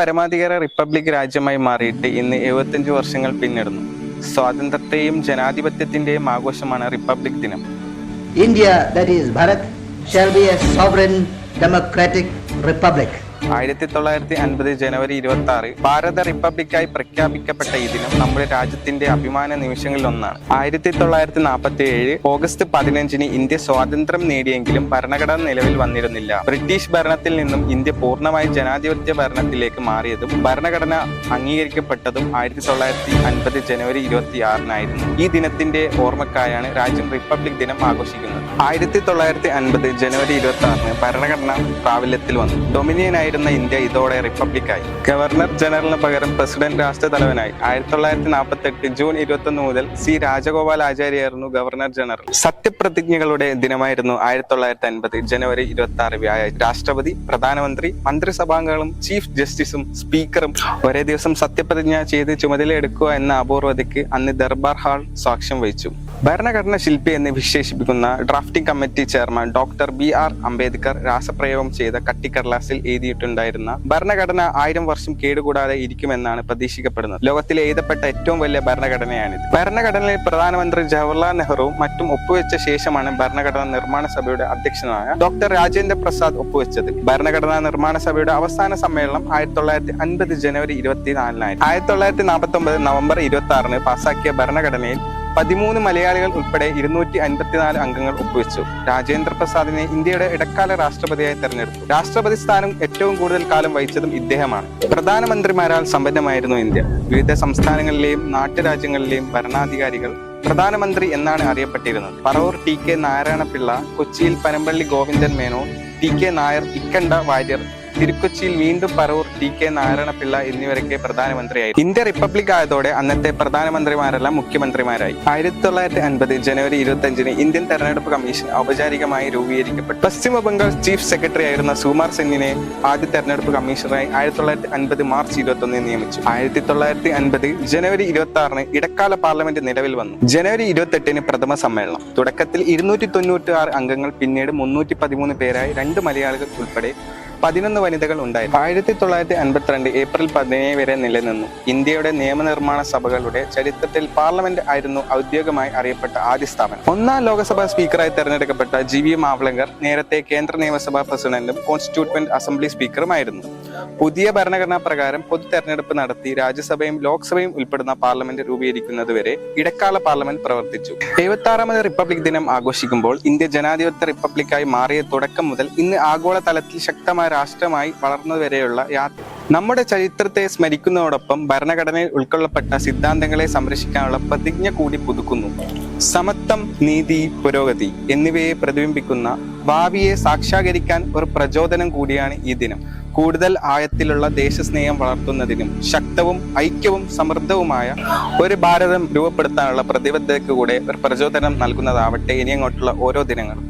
പരമാധികാര റിപ്പബ്ലിക് രാജ്യമായി മാറിയിട്ട് ഇന്ന് 75 വർഷങ്ങൾ പിന്നിടുന്നു. സ്വാതന്ത്ര്യത്തെയും ജനാധിപത്യത്തിന്റെയും ആഘോഷമാണ് റിപ്പബ്ലിക് ദിനം. India, that is Bharat, shall be a sovereign democratic republic. 1950 ജനുവരി 26 ഭാരത റിപ്പബ്ലിക്കായി പ്രഖ്യാപിക്കപ്പെട്ട ഈ ദിനം നമ്മുടെ രാജ്യത്തിന്റെ അഭിമാന നിമിഷങ്ങളിൽ ഒന്നാണ്. 1947 ഓഗസ്റ്റ് 15 ഇന്ത്യ സ്വാതന്ത്ര്യം നേടിയെങ്കിലും ഭരണഘടന നിലവിൽ വന്നിരുന്നില്ല. ബ്രിട്ടീഷ് ഭരണത്തിൽ നിന്നും ഇന്ത്യ പൂർണ്ണമായി ജനാധിപത്യ ഭരണത്തിലേക്ക് മാറിയതും ഭരണഘടന അംഗീകരിക്കപ്പെട്ടതും 1950 ജനുവരി 26 ഈ ദിനത്തിന്റെ ഓർമ്മക്കായാണ് രാജ്യം റിപ്പബ്ലിക് ദിനം ആഘോഷിക്കുന്നത്. 1950 ജനുവരി 26 ഭരണഘടന പ്രാബല്യത്തിൽ വന്നു. ഡൊമിനിയനായി ഇന്ത്യ ഇതോടെ റിപ്പബ്ലിക്കായി. ഗവർണർ ജനറലിന് പകരം പ്രസിഡന്റ് രാഷ്ട്രതലവനായി. 1948 ജൂൺ 21 മുതൽ സി രാജഗോപാലാചാര്യായിരുന്നു ഗവർണർ ജനറൽ. സത്യപ്രതിജ്ഞകളുടെ ദിനമായിരുന്നു 1950 ജനുവരി 26 വ്യാഴാഴ്ച. രാഷ്ട്രപതി, പ്രധാനമന്ത്രി, മന്ത്രിസഭാംഗങ്ങളും ചീഫ് ജസ്റ്റിസും സ്പീക്കറും ഒരേ ദിവസം സത്യപ്രതിജ്ഞ ചെയ്ത് ചുമതലയെടുക്കുക എന്ന അപൂർവതയ്ക്ക് അന്ന് ദർബാർ ഹാൾ സാക്ഷ്യം വഹിച്ചു. ഭരണഘടന ശില്പി എന്ന് വിശേഷിപ്പിക്കുന്ന drafting committee chairman doctor BR Ambedkar രാസപ്രയോഗം ചെയ്ത കട്ടിക്കടലാസിൽ എഴുതിയിട്ടുണ്ടായിരുന്ന ഭരണഘടന 1000 വർഷം കേടുകൂടാതെ ഇരിക്കുമെന്നാണ് പ്രതീക്ഷിക്കപ്പെടുന്നത്. ലോകത്തിൽ എഴുതപ്പെട്ട ഏറ്റവും വലിയ ഭരണഘടനയാണിത്. ഭരണഘടനയിൽ പ്രധാനമന്ത്രി ജവഹർലാൽ നെഹ്റുവും മറ്റും ഒപ്പുവെച്ച ശേഷമാണ് ഭരണഘടനാ നിർമ്മാണ സഭയുടെ അധ്യക്ഷനായ ഡോക്ടർ രാജേന്ദ്ര പ്രസാദ് ഒപ്പുവെച്ചത്. ഭരണഘടനാ നിർമ്മാണ സഭയുടെ അവസാന സമ്മേളനം 1950 ജനുവരി 24 1949 നവംബർ 26 പാസാക്കിയ ഭരണഘടനയിൽ 13 മലയാളികൾ ഉൾപ്പെടെ 254 അംഗങ്ങൾ ഒപ്പുവെച്ചു. രാജേന്ദ്ര പ്രസാദിനെ ഇന്ത്യയുടെ ഇടക്കാല രാഷ്ട്രപതിയായി തെരഞ്ഞെടുത്തു. രാഷ്ട്രപതി സ്ഥാനം ഏറ്റവും കൂടുതൽ കാലം വഹിച്ചതും ഇദ്ദേഹമാണ്. പ്രധാനമന്ത്രിമാരാൽ സമ്പന്നമായിരുന്നു ഇന്ത്യ. വിവിധ സംസ്ഥാനങ്ങളിലെയും നാട്ടുരാജ്യങ്ങളിലെയും ഭരണാധികാരികൾ പ്രധാനമന്ത്രി എന്നാണ് അറിയപ്പെട്ടിരുന്നത്. പറവൂർ TK നാരായണപിള്ള, കൊച്ചിയിൽ പനമ്പള്ളി ഗോവിന്ദൻ മേനോൻ, TK നായർ, ഇക്കണ്ട വാര്യർ, തിരുക്കൊച്ചിയിൽ വീണ്ടും പറവൂർ TK നാരായണപിള്ള എന്നിവരൊക്കെ പ്രധാനമന്ത്രിയായി. ഇന്ത്യ റിപ്പബ്ലിക് ആയതോടെ അന്നത്തെ പ്രധാനമന്ത്രിമാരെല്ലാം മുഖ്യമന്ത്രിമാരായി. 1950 ജനുവരി 25 ഇന്ത്യൻ തെരഞ്ഞെടുപ്പ് കമ്മീഷൻ ഔപചാരികമായി രൂപീകരിക്കപ്പെട്ടു. പശ്ചിമ ബംഗാൾ ചീഫ് സെക്രട്ടറി ആയിരുന്ന സുകുമാർ സെന്നിനെ ആദ്യ തെരഞ്ഞെടുപ്പ് കമ്മീഷണറായി 1950 മാർച്ച് 21 നിയമിച്ചു. 1950 ജനുവരി 26 ഇടക്കാല പാർലമെന്റ് നിലവിൽ വന്നു. ജനുവരി 28 പ്രഥമ സമ്മേളനം. തുടക്കത്തിൽ 296 അംഗങ്ങൾ, പിന്നീട് 313 പേരായി 2 മലയാളികൾ ഉൾപ്പെടെ 11 വനിതകൾ ഉണ്ടായിരുന്നു. 1952 ഏപ്രിൽ 17 വരെ നിലനിന്നു. ഇന്ത്യയുടെ നിയമനിർമ്മാണ സഭകളുടെ ചരിത്രത്തിൽ പാർലമെന്റ് ആയിരുന്നു ഔദ്യോഗികമായി അറിയപ്പെട്ട ആദ്യ സ്ഥാപനം. 1ാം ലോകസഭാ സ്പീക്കറായി തെരഞ്ഞെടുക്കപ്പെട്ട GV മാവ്ലങ്കർ നേരത്തെ കേന്ദ്ര നിയമസഭാ പ്രസിഡന്റും കോൺസ്റ്റിറ്റ്യൂവന്റ് അസംബ്ലി സ്പീക്കറുമായിരുന്നു. പുതിയ ഭരണഘടനാ പ്രകാരം പൊതു തെരഞ്ഞെടുപ്പ് നടത്തി രാജ്യസഭയും ലോക്സഭയും ഉൾപ്പെടുന്ന പാർലമെന്റ് രൂപീകരിക്കുന്നതുവരെ ഇടക്കാല പാർലമെന്റ് പ്രവർത്തിച്ചു. 76ാമത് റിപ്പബ്ലിക് ദിനം ആഘോഷിക്കുമ്പോൾ ഇന്ത്യ ജനാധിപത്യ റിപ്പബ്ലിക്കായി മാറിയ തുടക്കം മുതൽ ഇന്ന് ആഗോള തലത്തിൽ ശക്തമായ രാഷ്ട്രമായി വളർന്നതുവരെയുള്ള യാത്ര നമ്മുടെ ചരിത്രത്തെ സ്മരിക്കുന്നതോടൊപ്പം ഭരണഘടനയിൽ ഉൾക്കൊള്ളപ്പെട്ട സിദ്ധാന്തങ്ങളെ സംരക്ഷിക്കാനുള്ള പ്രതിജ്ഞ കൂടി പുതുക്കുന്നു. സമത്വം, നീതി, പുരോഗതി എന്നിവയെ പ്രതിബിംബിക്കുന്ന ഭാവിയെ സാക്ഷാത്കരിക്കാൻ ഒരു പ്രചോദനം കൂടിയാണ് ഈ ദിനം. കൂടുതൽ ആഴത്തിലുള്ള ദേശസ്നേഹം വളർത്തുന്നതിനും ശക്തവും ഐക്യവും സമൃദ്ധവുമായ ഒരു ഭാരതം രൂപപ്പെടുത്താനുള്ള പ്രതിബദ്ധതയ്ക്ക് കൂടെ ഒരു പ്രചോദനം നൽകുന്നതാവട്ടെ ഇനി അങ്ങോട്ടുള്ള ഓരോ ദിനങ്ങളും.